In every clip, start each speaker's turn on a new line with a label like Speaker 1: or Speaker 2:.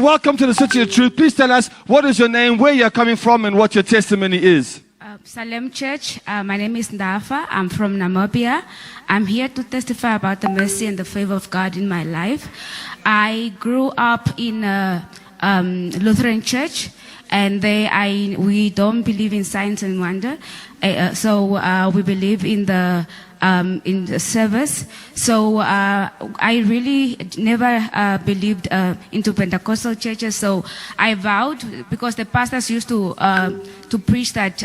Speaker 1: welcome to the City of Truth. Please tell us what is your name, where you're coming from, and what your testimony is.
Speaker 2: Salem Church, my name is Ndafa. I'm from Namibia. I'm here to testify about the mercy and the favor of God in my life. I grew up in a Lutheran church, and we don't believe in signs and wonder. So we believe in the service. So I really never believed into Pentecostal churches. So I vowed, because the pastors used to preach that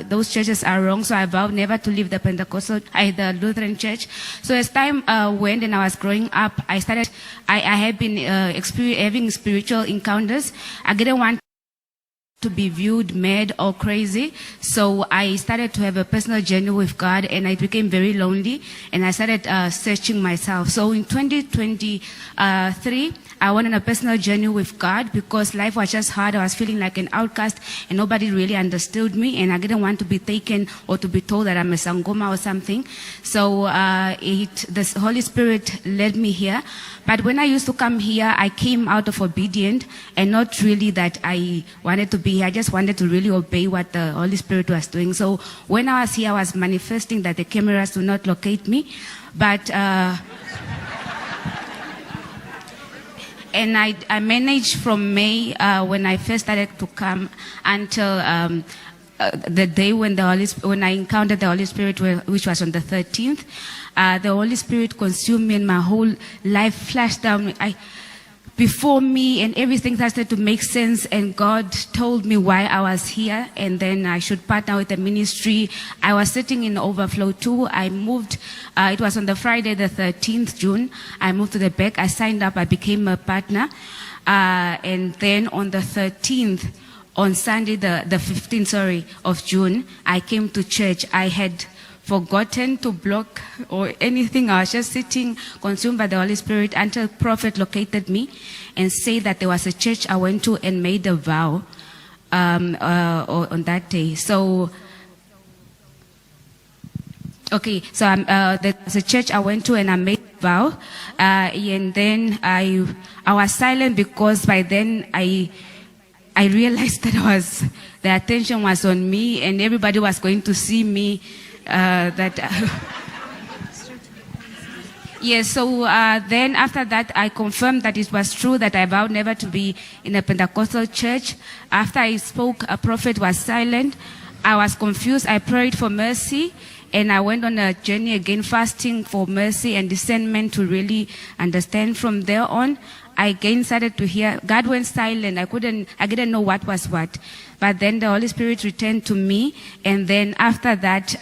Speaker 2: those churches are wrong. So I vowed never to leave the the Lutheran church. So as time went and I was growing up, I had been having spiritual encounters. I didn't want to be viewed mad or crazy. So I started to have a personal journey with God, and I became very lonely, and I started searching myself. So in 2023, I went on a personal journey with God because life was just hard. I was feeling like an outcast, and nobody really understood me, and I didn't want to be taken or to be told that I'm a Sangoma or something. So the Holy Spirit led me here. But when I used to come here, I came out of obedience, and not really that I wanted to be here. I just wanted to really obey what the Holy Spirit was doing. So when I was here, I was manifesting that the cameras do not locate me. But and I managed from May, when I first started to come, until the day when I encountered the Holy Spirit, which was on the 13th. The Holy Spirit consumed me, and my whole life flashed down before me, and everything started to make sense. And God told me why I was here, and then I should partner with the ministry. I was sitting in Overflow 2. I moved. It was on the Friday, the 13th June. I moved to the back. I signed up. I became a partner, and then on the 13th, on Sunday, the 15th, of June, I came to church. I had forgotten to block or anything. I was just sitting, consumed by the Holy Spirit, until prophet located me and said that there was a church I went to and made a vow on that day. So, okay, so there's a church I went to and I made a vow, and then I was silent because by then I realized that the attention was on me, and everybody was going to see me. Yes, so then after that, I confirmed that it was true that I vowed never to be in a Pentecostal church. After I spoke, a prophet was silent. I was confused. I prayed for mercy, and I went on a journey again, fasting for mercy and discernment to really understand. From there on, I again started to hear. God went silent. I didn't know what was what. But then the Holy Spirit returned to me. And then after that,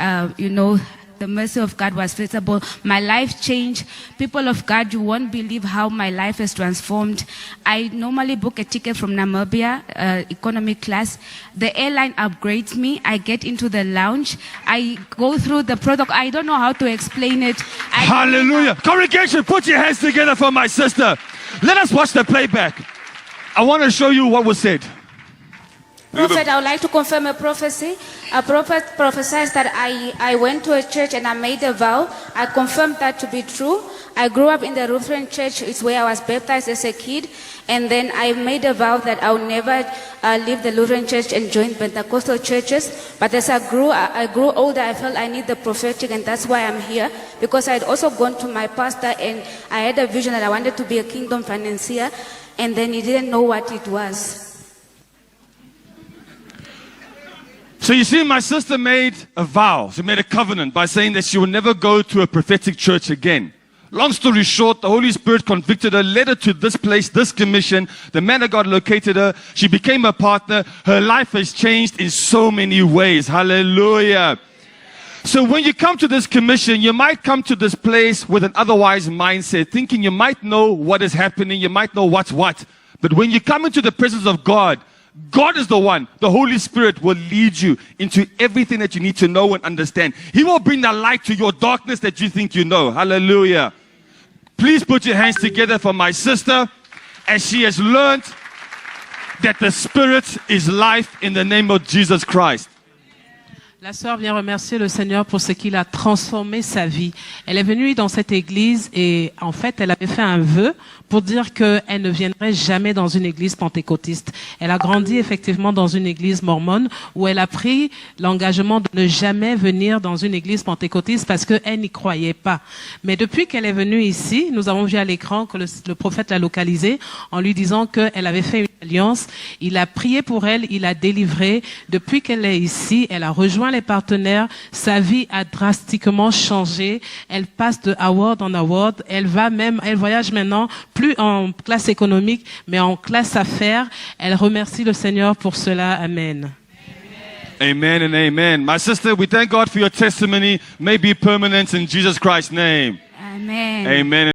Speaker 2: the mercy of God was visible. My life changed. People of God, you won't believe how my life is transformed. I normally book a ticket from Namibia, economy class. The airline upgrades me. I get into the lounge. I go through the protocol. I don't know how to explain it.
Speaker 1: Hallelujah. Congregation, put your hands together for my sister. Let us watch the playback. I want to show you what was said.
Speaker 2: Prophet, I would like to confirm a prophecy. A prophet prophesied that I went to a church and I made a vow. I confirmed that to be true. I grew up in the Lutheran church. It's where I was baptized as a kid. And then I made a vow that I would never leave the Lutheran church and join Pentecostal churches. But as I grew older, I felt I need the prophetic, and that's why I'm here. Because I had also gone to my pastor, and I had a vision that I wanted to be a kingdom financier. And then he didn't know what it was.
Speaker 1: So you see, my sister made a vow. She made a covenant by saying that she would never go to a prophetic church again. Long story short, the Holy Spirit convicted her, led her to this place, this commission. The man of God located her. She became a partner. Her life has changed in so many ways. Hallelujah. So when you come to this commission, you might come to this place with an otherwise mindset, thinking you might know what is happening, you might know what's what. But when you come into the presence of God, God is the one. The Holy Spirit will lead you into everything that you need to know and understand. He will bring the light to your darkness that you think you know. Hallelujah. Please put your hands together for my sister, as she has learned that the Spirit is life in the name of Jesus Christ.
Speaker 3: La sœur vient remercier le Seigneur pour ce qu'il a transformé sa vie. Elle est venue dans cette église et en fait, elle avait fait un vœu pour dire qu'elle ne viendrait jamais dans une église pentecôtiste. Elle a grandi effectivement dans une église mormone où elle a pris l'engagement de ne jamais venir dans une église pentecôtiste parce qu'elle n'y croyait pas. Mais depuis qu'elle est venue ici, nous avons vu à l'écran que le prophète l'a localisée en lui disant qu'elle avait fait une alliance. Il a prié pour elle, il a délivré. Depuis qu'elle est ici, elle a rejoint les partenaires. Sa vie a drastiquement changé. Elle passe de award en award. Elle voyage maintenant plus en classe économique, mais en classe affaires. Elle remercie le Seigneur pour cela. Amen.
Speaker 1: Amen and amen. My sister, we thank God for your testimony. May be permanent in Jesus Christ's name.
Speaker 2: Amen.
Speaker 1: Amen.